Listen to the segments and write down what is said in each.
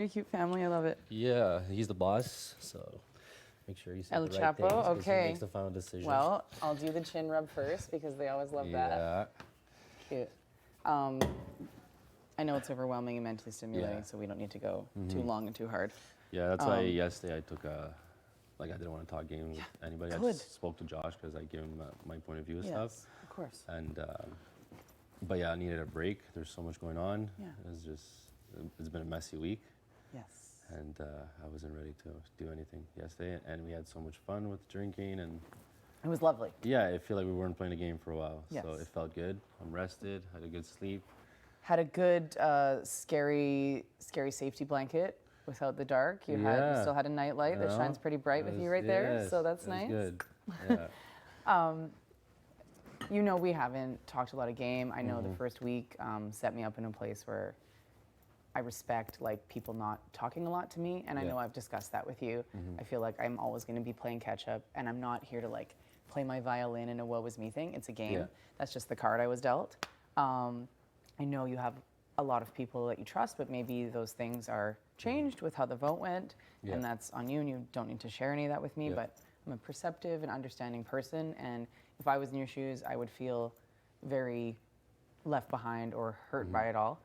Very cute family. I love it. Yeah, he's the boss, so make sure you say El the right Chapo, things because okay. he makes the final decision. Well, I'll do the chin rub first because they always love that. yeah, Cute. I know it's overwhelming and mentally stimulating, Yeah. so we don't need to go too long and too hard. yeah. That's why yesterday I took I didn't want to talk games with anybody. I good. just spoke to Josh because I gave him my point of view and Yes, stuff. of course. And but yeah, I needed a break. There's so much going on. Yeah. It's been a messy week. Yes. And I wasn't ready to do anything yesterday, and we had so much fun with drinking, and It was lovely. yeah, I feel like we weren't playing a game for a while, so Yes. it felt good. I'm rested, had a good sleep. Had a good, scary safety blanket without the dark. You Yeah. still had a night light that No, shines pretty bright it with you was- right there, yes, so that's it was nice. Good. Yeah. You know, we haven't talked a lot of game. I know the first week set me up in a place where I respect like people not talking a lot to me, and I Yeah. know I've discussed that with you. I feel like I'm always going to be playing catch up, and I'm not here to like play my violin in a woe is me thing. It's a game. Yeah. That's just the card I was dealt. I know you have a lot of people that you trust, but maybe those things are changed with how the vote went, Yeah. and that's on you, and you don't need to share any of that with me. Yeah. But I'm a perceptive and understanding person, and if I was in your shoes, I would feel very left behind or hurt by it all.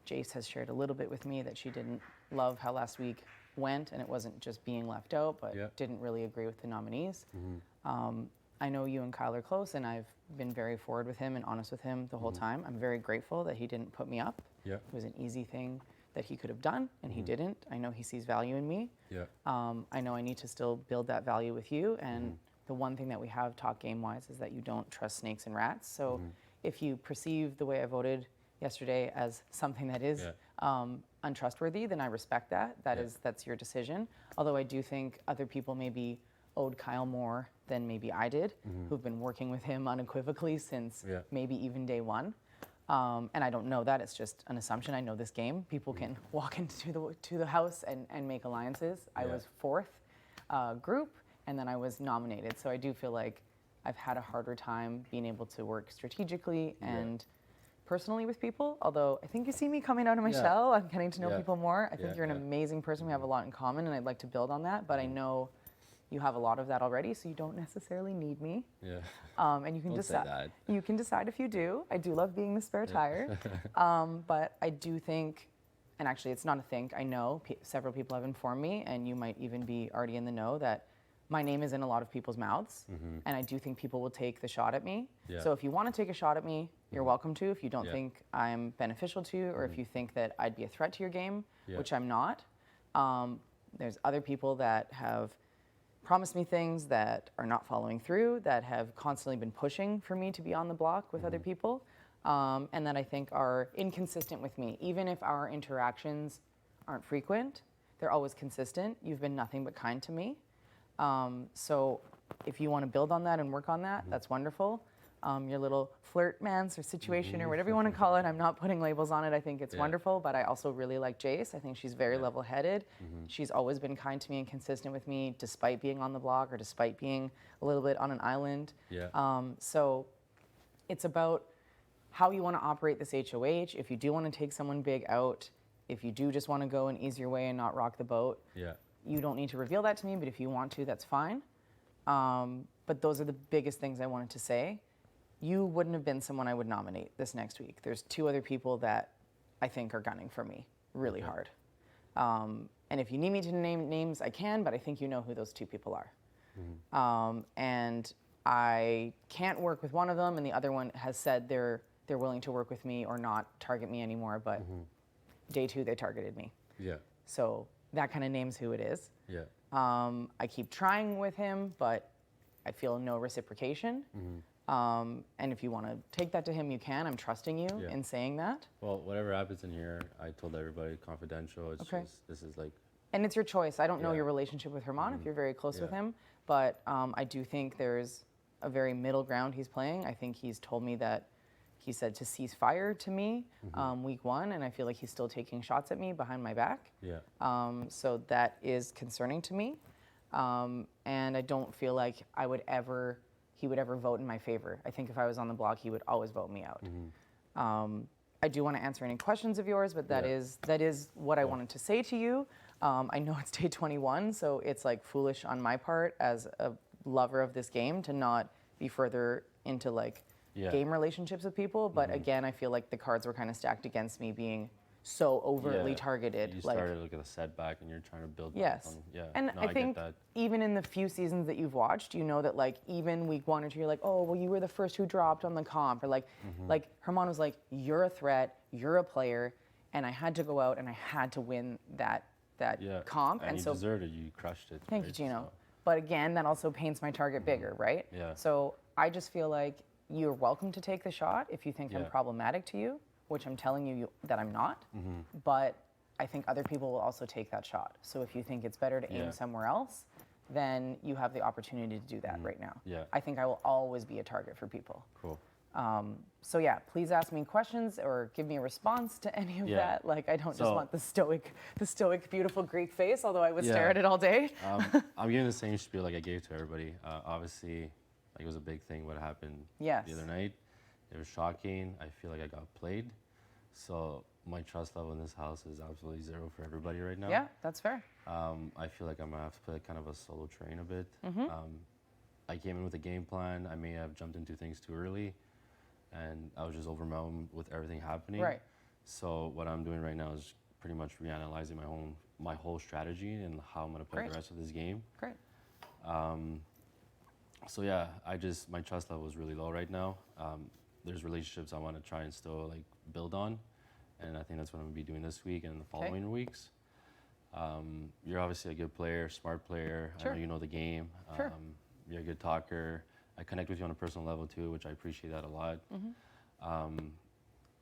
Jace has shared a little bit with me that she didn't love how last week went, and it wasn't just being left out, but Yeah. didn't really agree with the nominees. I know you and Kyle are close, and I've been very forward with him and honest with him the whole time. I'm very grateful that he didn't put me up. Yeah. It was an easy thing that he could have done, and he didn't. I know he sees value in me. Yeah. I know I need to still build that value with you. And the one thing that we have talked game-wise is that you don't trust snakes and rats. So if you perceive the way I voted yesterday as something that is untrustworthy, then I respect that. That's your decision. Although I do think other people maybe owed Kyle more than maybe I did, who've been working with him unequivocally since Yeah. maybe even day one. And I don't know that, it's just an assumption. I know this game. People can walk into the house and make alliances. I Yeah. was fourth group, and then I was nominated. So I do feel like I've had a harder time being able to work strategically and personally with people. Although I think you see me coming out of my Yeah. shell. I'm getting to know Yeah. people more. I think Yeah, you're an yeah. amazing person. We have a lot in common, and I'd like to build on that. But I know you have a lot of that already, so you don't necessarily need me. Yeah. And you can Don't say decide. that. You can decide if you do. I do love being the spare tire, but I do think, and actually, it's not a think. I know several people have informed me, and you might even be already in the know that my name is in a lot of people's mouths, and I do think people will take the shot at me. Yeah. So if you want to take a shot at me, you're welcome to. If you don't Yeah. think I'm beneficial to you, or if you think that I'd be a threat to your game, Yeah. which I'm not, there's other people that have promised me things that are not following through, that have constantly been pushing for me to be on the block with other people, and that I think are inconsistent with me. Even if our interactions aren't frequent, they're always consistent. You've been nothing but kind to me. So if you want to build on that and work on that, that's wonderful. Your little flirt mans or situation or whatever you want to call it, I'm not putting labels on it. I think it's Yeah. wonderful, but I also really like Jace. I think she's very level-headed. She's always been kind to me and consistent with me despite being on the block or despite being a little bit on an island. Yeah. So it's about how you want to operate this HOH. If you do want to take someone big out, if you do just want to go an easier way and not rock the boat, Yeah. you don't need to reveal that to me, but if you want to, that's fine. But those are the biggest things I wanted to say. You wouldn't have been someone I would nominate this next week. There's two other people that I think are gunning for me really hard. And if you need me to name names, I can, but I think you know who those two people are. And I can't work with one of them, and the other one has said they're willing to work with me or not target me anymore, but day two, they targeted me. Yeah. So that kind of names who it is. Yeah. I keep trying with him, but I feel no reciprocation. And if you want to take that to him, you can. I'm trusting you Yeah. in saying that. Well, whatever happens in here, I told everybody confidential. It's Okay. just this is like. And it's your choice. I don't know Yeah. your relationship with Herman, if you're very close with Yeah. him, but I do think there's a very middle ground he's playing. I think he's told me that he said to cease fire to me week one, and I feel like he's still taking shots at me behind my back. Yeah. So that is concerning to me. And I don't feel like he would ever vote in my favor. I think if I was on the block, he would always vote me out. I do want to answer any questions of yours, but that Yeah. is what I wanted to say to you. I know it's day 21, so it's like foolish on my part as a lover of this game to not be further into like Yeah. game relationships with people. But again, I feel like the cards were kind of stacked against me being so overtly Yeah. targeted. You like, started to look at a setback, and you're trying to build back yes. on. Yeah. And No, I get think that. even in the few seasons that you've watched, you know that like even week 1 or 2, you're like, oh, well, you were the first who dropped on the comp. Or like Herman was like, you're a threat, you're a player. And I had to go out and I had to win that Yeah. comp. And you so deserved it. You crushed it. thank you, right? Gino. So, But again, that also paints my target bigger, right? Yeah. So I just feel like you're welcome to take the shot if you think I'm Yeah. problematic to you, which I'm telling you that I'm not. But I think other people will also take that shot. So if you think it's better to aim Yeah. somewhere else, then you have the opportunity to do that right now. Yeah. I think I will always be a target for people. Cool. So yeah, please ask me questions or give me a response to any of Yeah. that. Like I don't just So- want the stoic, beautiful Greek face, although I would stare Yeah. at it all day. I'm giving the same spiel like I gave to everybody. Obviously, like it was a big thing what happened Yes. the other night. It was shocking. I feel like I got played. So my trust level in this house is absolutely zero for everybody right now. Yeah, that's fair. I feel like I'm gonna have to play kind of a solo train a bit. Mm-hmm. I came in with a game plan. I may have jumped into things too early, and I was just overwhelmed with everything happening. Right. So what I'm doing right now is pretty much reanalyzing my whole strategy and how I'm gonna play Great. the rest of this game. Great. So yeah, my trust level is really low right now. There's relationships I want to try and still like build on, and I think that's what I'm gonna be doing this week and the following weeks. You're obviously a good player, smart player. Sure. I know you know the game. Sure. You're a good talker. I connect with you on a personal level too, which I appreciate that a lot.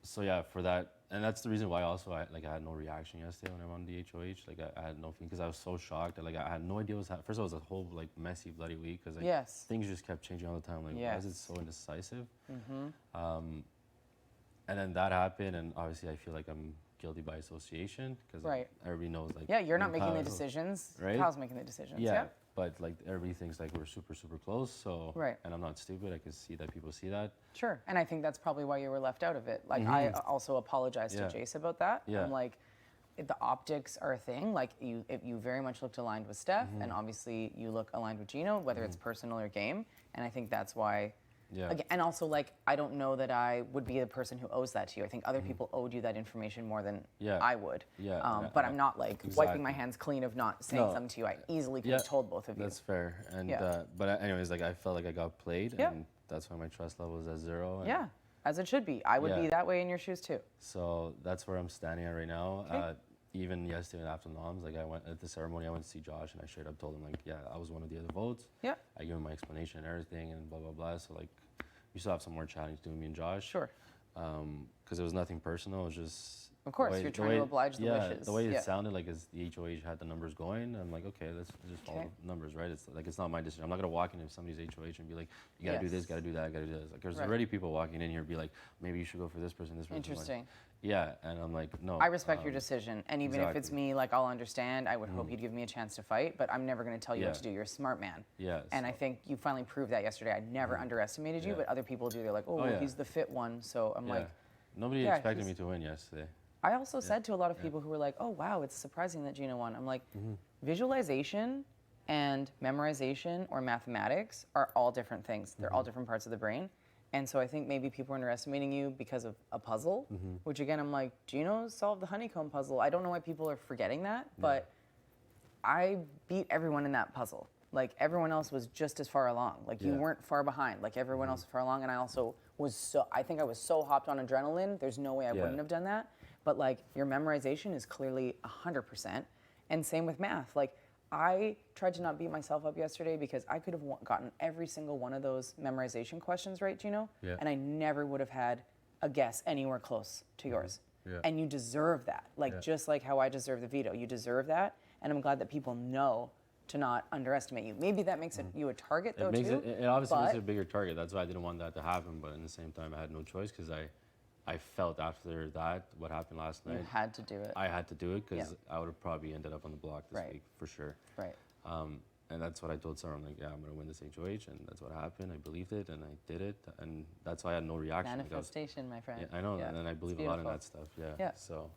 So yeah, for that, and that's the reason why also I had no reaction yesterday when I won the HOH. Like I had no feeling because I was so shocked. Like I had no idea what was happening. First of all, it was a whole like messy bloody week because like Yes. things just kept changing all the time. Like why is it so indecisive? And then that happened, and obviously I feel like I'm guilty by association because Right. everybody knows like Yeah, you're not making the Kyle- decisions. right? Kyle's making the decisions. Yeah, but like everybody thinks like we're super super close. So Right. and I'm not stupid. I can see that people see that. Sure. And I think that's probably why you were left out of it. Like I also apologized Yeah. to Jace about that. Yeah. I'm like, the optics are a thing. Like you very much looked aligned with Steph, and obviously you look aligned with Gino, whether it's personal or game. And I think that's why. Yeah. Again, and also, like, I don't know that I would be the person who owes that to you. I think other people owed you that information more than Yeah. I would. Yeah, But I'm not like wiping my exactly. hands clean of not saying No. something to you. I easily could have told both of you. That's fair. And Yeah. but anyways, like I felt like I got played, Yeah. and that's why my trust level is at 0. And Yeah, as it should be. I would be Yeah. that way in your shoes too. So that's where I'm standing at right now. Okay. Even yesterday after noms, like I went at the ceremony, I went to see Josh, and I straight up told him like, yeah, I was one of the other votes. Yeah. I gave him my explanation and everything, and blah blah blah. So like, we still have some more chatting to do, me and Josh. Sure. Because it was nothing personal. It was just. Of course, the way- you're the trying way- to oblige the yeah, wishes. the way Yeah. it sounded like is the HOH had the numbers going. I'm like, okay, let's just follow Okay. the numbers, right? It's like it's not my decision. I'm not gonna walk into somebody's HOH and be like, you gotta do this, Yes. gotta do that, gotta do this. Like there's Right. already people walking in here be like, maybe you should go for this person, this person. Like, Interesting. yeah, and I'm like, no. I respect your decision, and even if it's exactly. me, like I'll understand. I would hope you'd give me a chance to fight, but I'm never going to tell you what Yeah. to do. You're a smart man. Yeah, And I think you finally proved that yesterday. I never underestimated you, Yeah. but other people do. They're like, oh, yeah. he's the fit one. So I'm Yeah. like, Nobody yeah, expected he's- me to win yesterday. I also said to a lot of people who were like, oh, wow, it's surprising that Gino won. I'm like, visualization and memorization or mathematics are all different things. They're all different parts of the brain. And so I think maybe people are underestimating you because of a puzzle, which again, I'm like, Gino solved the honeycomb puzzle. I don't know why people are forgetting that, but I beat everyone in that puzzle. Like everyone else was just as far along. Like you Yeah. weren't far behind. Like everyone else was far along. And I also I think I was so hopped on adrenaline. There's no way I Yeah. wouldn't have done that. But like your memorization is clearly 100%. And same with math. Like I tried to not beat myself up yesterday because I could have gotten every single one of those memorization questions right, Gino. Yeah. And I never would have had a guess anywhere close to yours. Yeah. And you deserve that. Like Yeah. just like how I deserve the veto. You deserve that. And I'm glad that people know to not underestimate you. Maybe that makes you a target though It makes too. it obviously makes but- it a bigger target. That's why I didn't want that to happen. But in the same time, I had no choice because I felt after that what happened last You night. had to do it. I had to do it because Yeah. I would have probably ended up on the block this Right. week for sure. Right. And that's what I told Sarah. I'm like, yeah, I'm gonna win this HOH, and that's what happened. I believed it, and I did it, and that's why I had no reaction. Manifestation, my friend. Yeah, I know, Yeah. and I believe a lot in that stuff. Yeah. Yeah. So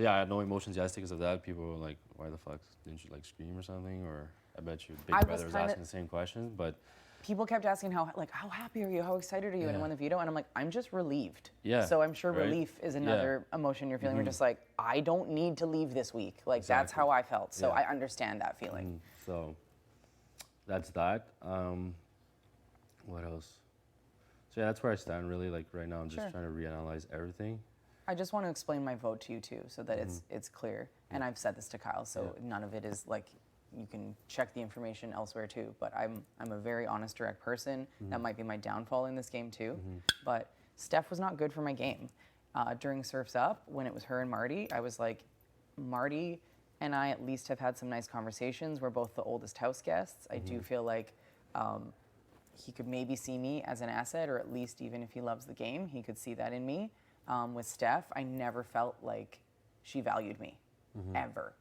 yeah, I had no emotions yesterday because of that. People were like, "Why the fuck didn't you like scream or something?" Or I bet you Big Brother was asking the same question. But people kept asking how happy are you? How excited are you? And I won the veto, and I'm like, I'm just relieved. Yeah. So I'm sure right? relief is another emotion you're feeling. We're just like, I don't need to leave this week. Like that's how I felt. So I understand that feeling. So that's that. What else? So yeah, that's where I stand really. Like right now, I'm just trying to reanalyze everything. I just want to explain my vote to you too, so that it's clear. And I've said this to Kyle, so none of it is like, you can check the information elsewhere too. But I'm a very honest, direct person. That might be my downfall in this game too. But Steph was not good for my game. During Surf's Up, when it was her and Marty, I was like, Marty and I at least have had some nice conversations. We're both the oldest house guests. I do feel like he could maybe see me as an asset, or at least even if he loves the game, he could see that in me. With Steph, I never felt like she valued me, ever.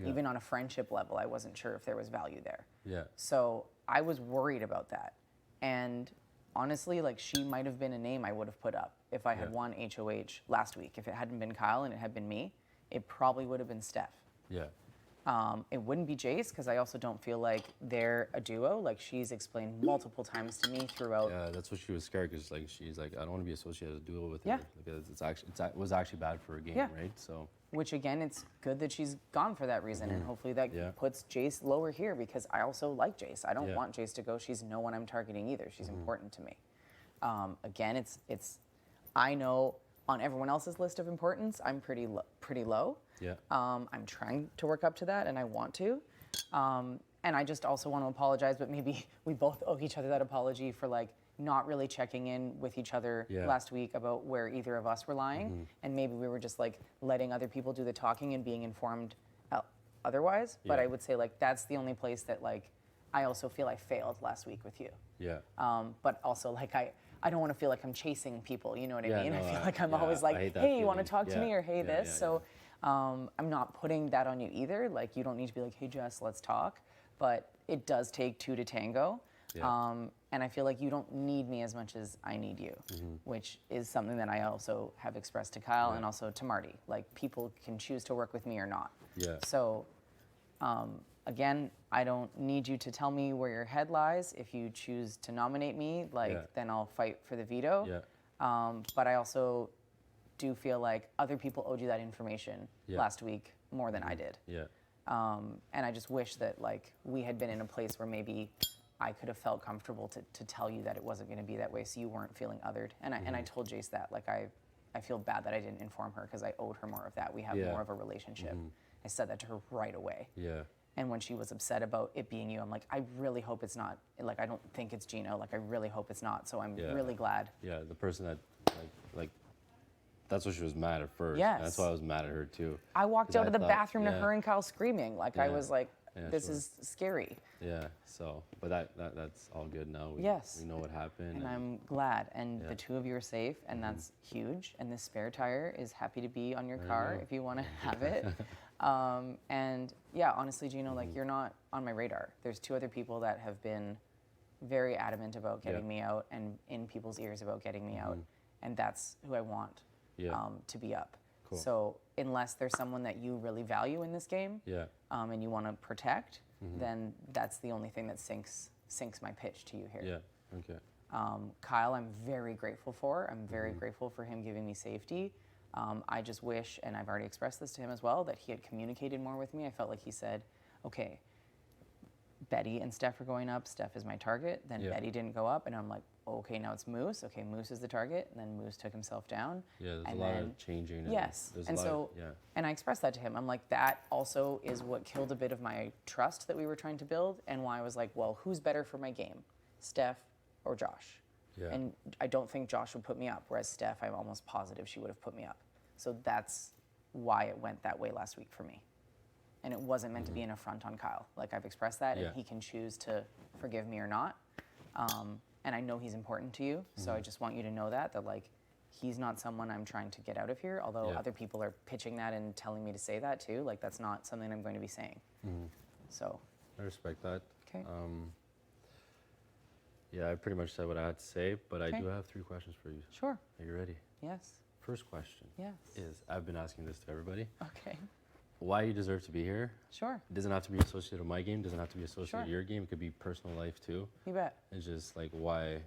Yeah. Even on a friendship level, I wasn't sure if there was value there. Yeah. So I was worried about that. And honestly, like, she might have been a name I would have put up if I had won HOH last week. If it hadn't been Kyle and it had been me, it probably would have been Steph. Yeah. It wouldn't be Jace, because I also don't feel like they're a duo. Like, she's explained multiple times to me throughout. Yeah, that's what she was scared, because like she's like, I don't want to be associated as a duo with Yeah. her, because it was actually bad for her game, right? So. Which again, it's good that she's gone for that reason, and hopefully that puts Jace lower here, because I also like Jace. I don't want Jace to go. She's no one I'm targeting either. She's important to me. Again, it's I know on everyone else's list of importance, I'm pretty low. Yeah. I'm trying to work up to that, and I want to. And I just also want to apologize, but maybe we both owe each other that apology for like not really checking in with each other last week about where either of us were lying. And maybe we were just like letting other people do the talking and being informed otherwise. But I would say like that's the only place that like I also feel I failed last week with you. Yeah. But also like I don't want to feel like I'm chasing people, you know what I mean? No, I feel like I'm always like, hey, you want to talk to me, or hey, this. So I'm not putting that on you either. Like, you don't need to be like, hey, Jess, let's talk. But it does take two to tango. Yeah. And I feel like you don't need me as much as I need you, which is something that I also have expressed to Kyle and also to Marty. Like, people can choose to work with me or not. Yeah. So, again, I don't need you to tell me where your head lies. If you choose to nominate me, then I'll fight for the veto. Yeah. But I also do feel like other people owed you that information last week more than I did. Yeah. And I just wish that like we had been in a place where maybe I could have felt comfortable to tell you that it wasn't going to be that way, so you weren't feeling othered. And I told Jace that like I feel bad that I didn't inform her, because I owed her more of that. We have more of a relationship. I said that to her right away. Yeah. And when she was upset about it being you, I'm like, I really hope it's not. Like, I don't think it's Gino. Like, I really hope it's not. So I'm really glad. Yeah, the person that like that's what she was mad at first. Yes. And that's why I was mad at her too. I walked out of the bathroom to her and Kyle screaming. Like, I was like, this is scary. Yeah. So, but that's all good now. We know what happened. And I'm glad. And the two of you are safe, and that's huge. And this spare tire is happy to be on your car if you want to have it. And yeah, honestly, Gino, like, you're not on my radar. There's two other people that have been very adamant about getting me out, and in people's ears about getting me out. And that's who I want to be up. Cool. So unless there's someone that you really value in this game and you want to protect, then that's the only thing that sinks my pitch to you here. Yeah, okay. Kyle, I'm very grateful for. I'm very grateful for him giving me safety. I just wish, and I've already expressed this to him as well, that he had communicated more with me. I felt like he said, okay, Betty and Steph are going up. Steph is my target. Then Betty didn't go up, and I'm like, okay, now it's Moose. Okay, Moose is the target. And then Moose took himself down. Yeah, there's a lot of changing. Yes, and so, and I expressed that to him. I'm like, that also is what killed a bit of my trust that we were trying to build, and why I was like, well, who's better for my game, Steph or Josh? Yeah. And I don't think Josh would put me up, whereas Steph, I'm almost positive she would have put me up. So that's why it went that way last week for me. And it wasn't meant to be an affront on Kyle. Like, I've expressed that, and he can choose to forgive me or not. And I know he's important to you, so I just want you to know that like, he's not someone I'm trying to get out of here, although other people are pitching that and telling me to say that too. Like, that's not something I'm going to be saying. So I respect that. Okay. Yeah, I pretty much said what I had to say, but Okay. I do have 3 questions for you. Sure. Are you ready? Yes. First question Yes. is, I've been asking this to everybody. Okay. Why you deserve to be here? Sure. It doesn't have to be associated with my game. Doesn't have to be associated Sure. with your game. It could be personal life too. You bet. It's just like why.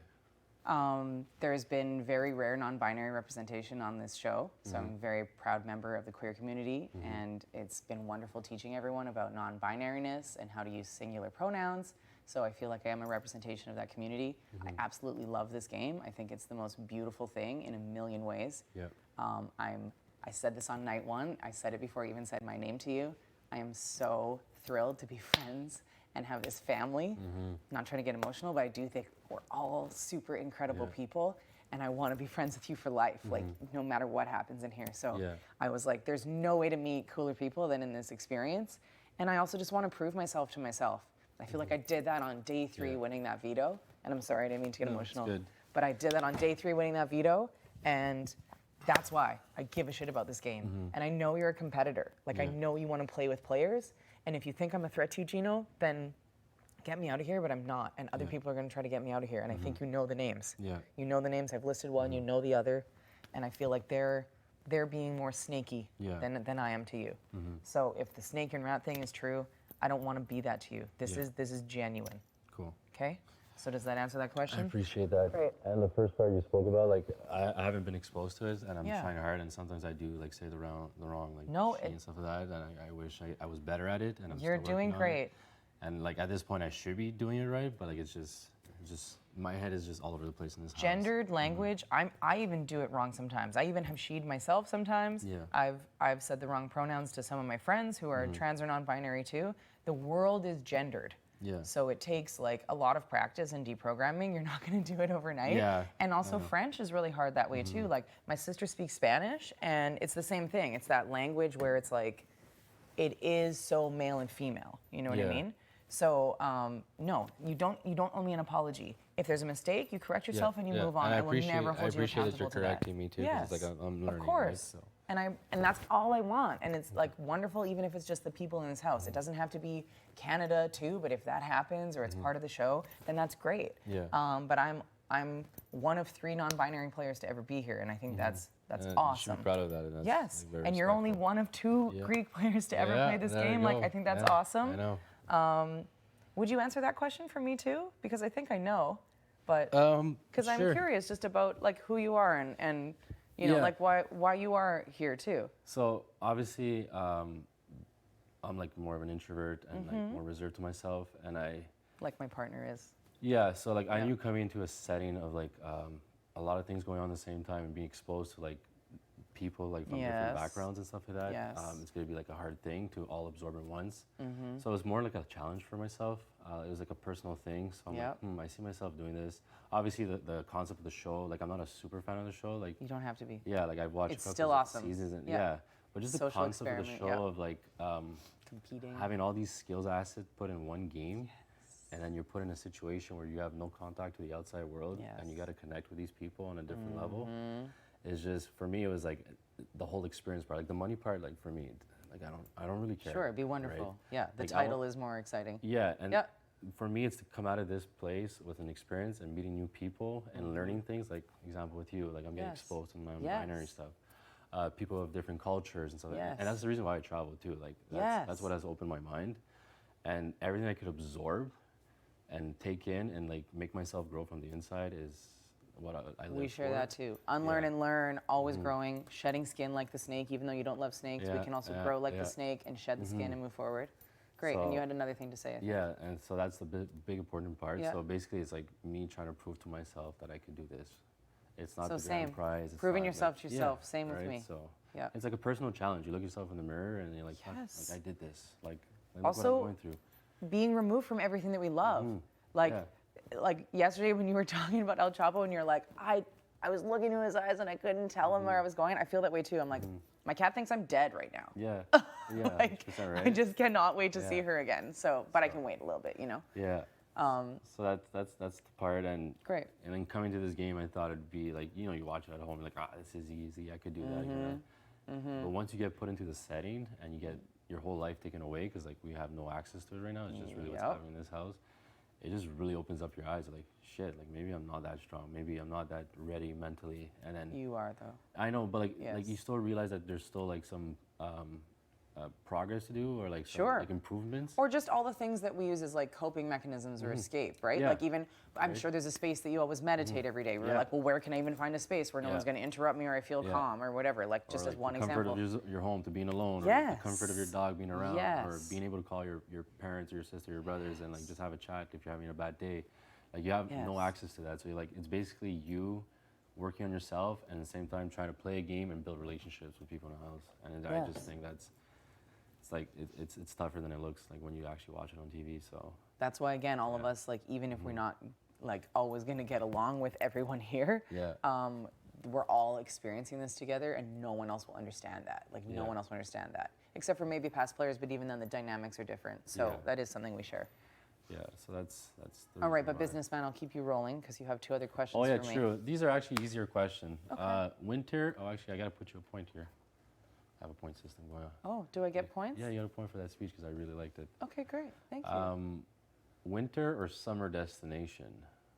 There's been very rare non-binary representation on this show, so I'm a very proud member of the queer community, and it's been wonderful teaching everyone about non-binariness and how to use singular pronouns. So I feel like I am a representation of that community. I absolutely love this game. I think it's the most beautiful thing in a million ways. Yeah. I said this on night 1. I said it before I even said my name to you. I am so thrilled to be friends and have this family. Not trying to get emotional, but I do think we're all super incredible people, and I want to be friends with you for life, like no matter what happens in here. So I was like, there's no way to meet cooler people than in this experience. And I also just want to prove myself to myself. I feel like I did that on day 3 winning that veto. And I'm sorry, I didn't mean to get emotional. It's good. But I did that on day 3 winning that veto, and that's why I give a shit about this game. And I know you're a competitor. Like, I know you want to play with players. And if you think I'm a threat to you, Gino, then get me out of here, but I'm not. And other people are going to try to get me out of here. And I think you know the names. Yeah. You know the names. I've listed one. You know the other. And I feel like they're being more snaky than I am to you. So if the snake and rat thing is true, I don't want to be that to you. This is genuine. Cool. Okay? So does that answer that I question? appreciate that. Great. And the first part you spoke about, like I haven't been exposed to it, and I'm Yeah. trying hard, and sometimes I do like say the wrong like No, she and stuff like that, and I wish I was better at it, and I'm You're still doing working on it. great. And like at this point, I should be doing it right, but like it's just my head is just all over the place in this house. Gendered language, I even do it wrong sometimes. I even have she'd myself sometimes. Yeah. I've said the wrong pronouns to some of my friends who are trans or non-binary too. The world is gendered. Yeah. So it takes like a lot of practice and deprogramming. You're not going to do it overnight. Yeah. And also French is really hard that way too. Like my sister speaks Spanish, and it's the same thing. It's that language where it's like, it is so male and female. You know what I Yeah. mean? So no, you don't owe me an apology. If there's a mistake, you correct yourself and you move on. And I will never hold you I appreciate that accountable you're to that. correcting me too, because Yes, it's like I'm learning. of course. Right? So. And that's all I want. And it's like wonderful, even if it's just the people in this house. It doesn't have to be Canada too, but if that happens or it's part of the show, then that's great. Yeah. But I'm one of 3 non-binary players to ever be here, and I think that's And You should awesome. be proud of that. And that's, Yes, like, very and you're only respectful. one of 2 Greek players to ever Yeah, play this there you game. Like, go. I think that's Yeah, awesome. I know. Would you answer that question for me too? Because I think I know, but because I'm Sure. curious just about like who you are and you know Yeah. like why you are here too. So obviously, I'm like more of an introvert and like Mm-hmm. more reserved to myself, and Like my partner is. yeah. So like I Yeah. knew coming into a setting of like a lot of things going on at the same time and being exposed to like people like from different Yes. backgrounds and stuff like that. Yes. It's gonna be like a hard thing to all absorb at once. Mm-hmm. So it was more like a challenge for myself. It was like a personal thing. So I'm Yep. like, I see myself doing this. Obviously, the concept of the show, like I'm not a super fan of the show. Like You don't have to be. yeah, like I've watched It's a couple still of awesome. seasons and Yeah. yeah. But just the Social concept of the show experiment, yeah. of like Competing. having all these skills assets put in one game, and then you're put in a situation where you have no contact with the outside world, and you Yes. got to connect with these people on a different level. It's just for me, it was like the whole experience part, like the money part. Like for me, like I don't really care. Sure, it'd be right? wonderful. Yeah, the Like, I title want- is more exciting. Yeah, and Yeah. for me, it's to come out of this place with an experience and meeting new people and learning things. Like example with you, like I'm getting Yes. exposed to non-binary Yes. stuff. People of different cultures and stuff. Yes. And that's the reason why I travel too. Like that's what has opened my mind, and everything I could absorb and take in and like make myself grow from the inside is what I live We share for. that too. Unlearn Yeah. and learn, always growing, shedding skin like the snake, even though you don't love snakes, we Yeah, can also yeah, grow like yeah. the snake and shed the skin and move forward. Great, and So- you had another thing to say. I think. Yeah, and so that's the big important part. Yeah. So basically, it's like me trying to prove to myself that I could do this. It's not So the grand same. prize. It's Proving not, yourself like, to yourself. yeah, Same with right? me. So Yeah. it's like a personal challenge. You look yourself in the mirror and you're like, "Fuck, Yes. like I did this. Like look Also, what I'm going through." Being removed from everything that we love. Like yesterday when you were talking about El Chapo and you're like, I was looking into his eyes and I couldn't tell him where I was going. I feel that way too. I'm like, my cat thinks I'm dead right now. Yeah, yeah, Like, 100% right. I just cannot wait to see Yeah. her again. So, but I can wait a little bit, you know? Yeah. So that's the part, and Great. And then coming to this game, I thought it'd be like, you know, you watch it at home, you're like, this is easy, I could do that. You know? But once you get put into the setting and you get your whole life taken away because like we have no access to it right now. It's just really what's Yep. happening in this house. It just really opens up your eyes. Like shit, like maybe I'm not that strong. Maybe I'm not that ready mentally. And then You are though. I know, but like Yes. you still realize that there's still like some progress to do or like some Sure. like improvements. Or just all the things that we use as like coping mechanisms or escape, right? Yeah. Like even, I'm sure there's a space that you always meditate every day. Where you're Yeah. like, well, where can I even find a space where no Yeah. one's going to interrupt me or I feel Yeah. calm or whatever? Like just Or, as like, one the comfort example. of your home to being alone, or the comfort of your Yes. dog being around, or Yes. being able to call your parents or your sister, your brothers, and like just have a chat if you're having a bad day. Like you have no Yes. access to that, so you're like it's basically you working on yourself and at the same time trying to play a game and build relationships with people in the house. And I just Yes. think that's it's like it's tougher than it looks like when you actually watch it on TV. So That's why, again, all of us, like, even if we're not like always going to get along with everyone here, yeah, we're all experiencing this together and no one else will understand that. Like, no Yeah. one else will understand that. Except for maybe past players, but even then the dynamics are different. So Yeah. that is something we share. yeah. So that's the All right, reason but why. businessman, I'll keep you rolling because you have 2 other questions Oh yeah, for me. true. These are actually easier questions. Okay. Winter. Oh, actually, I gotta put you a point here. I have a point system going on. Oh, do I get points? Yeah, you got a point for that speech because I really liked it. Okay, great. Thank you. Winter or summer destination?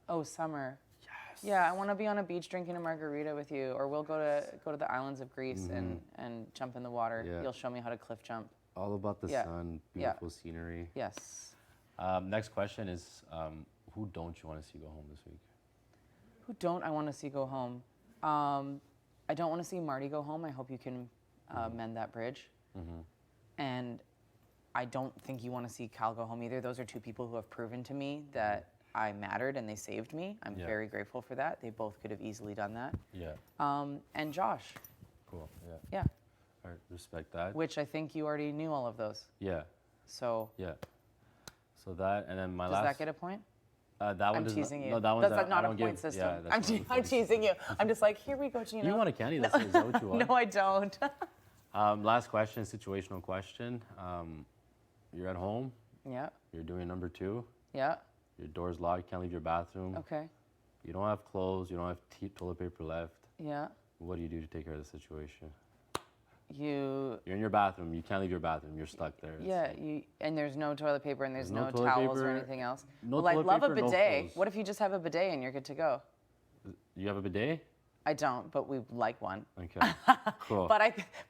Oh, summer. Yes. Yeah, I want to be on a beach drinking a margarita with you, or we'll go to the islands of Greece and jump in the water. Yeah. You'll show me how to cliff jump. All about the Yeah. sun, Yeah. beautiful scenery. Yes. Next question is, who don't you want to see go home this week? Who don't I want to see go home? I don't want to see Marty go home. I hope you can mend that bridge. And I don't think you want to see Cal go home either. Those are 2 people who have proven to me that I mattered and they saved me. I'm Yeah. very grateful for that. They both could have easily done that. Yeah. And Josh, Cool. Yeah. yeah, All right. Respect that. which I think you already knew all of those. Yeah. So Yeah. So that, and then my does last. that get a point? That one I'm does teasing you. No, that one's That's not, not I a don't point give, system. Yeah, that's I'm, not a I'm point teasing you. I'm just like, here we go, Gino. You want a candy? That's is that what you want? No, I don't. Last question, situational question. You're at home. Yeah, You're doing number 2. yeah, Your door's locked. Can't leave your bathroom. okay, You don't have clothes. You don't have toilet paper left. yeah. What do you do to take care of the situation? You, You're in your bathroom. You can't leave your bathroom. You're stuck there. yeah, and there's no toilet paper and there's no toilet towels or paper, anything else. no Well, I toilet love a paper, no bidet. clothes. What if you just have a bidet and you're good to go? You have a bidet? I don't, but we like one. Okay. Cool. But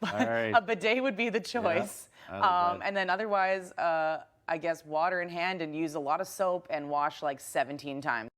All right. a bidet would be the choice. I like that. And then otherwise, I guess water in hand and use a lot of soap and wash like 17 times.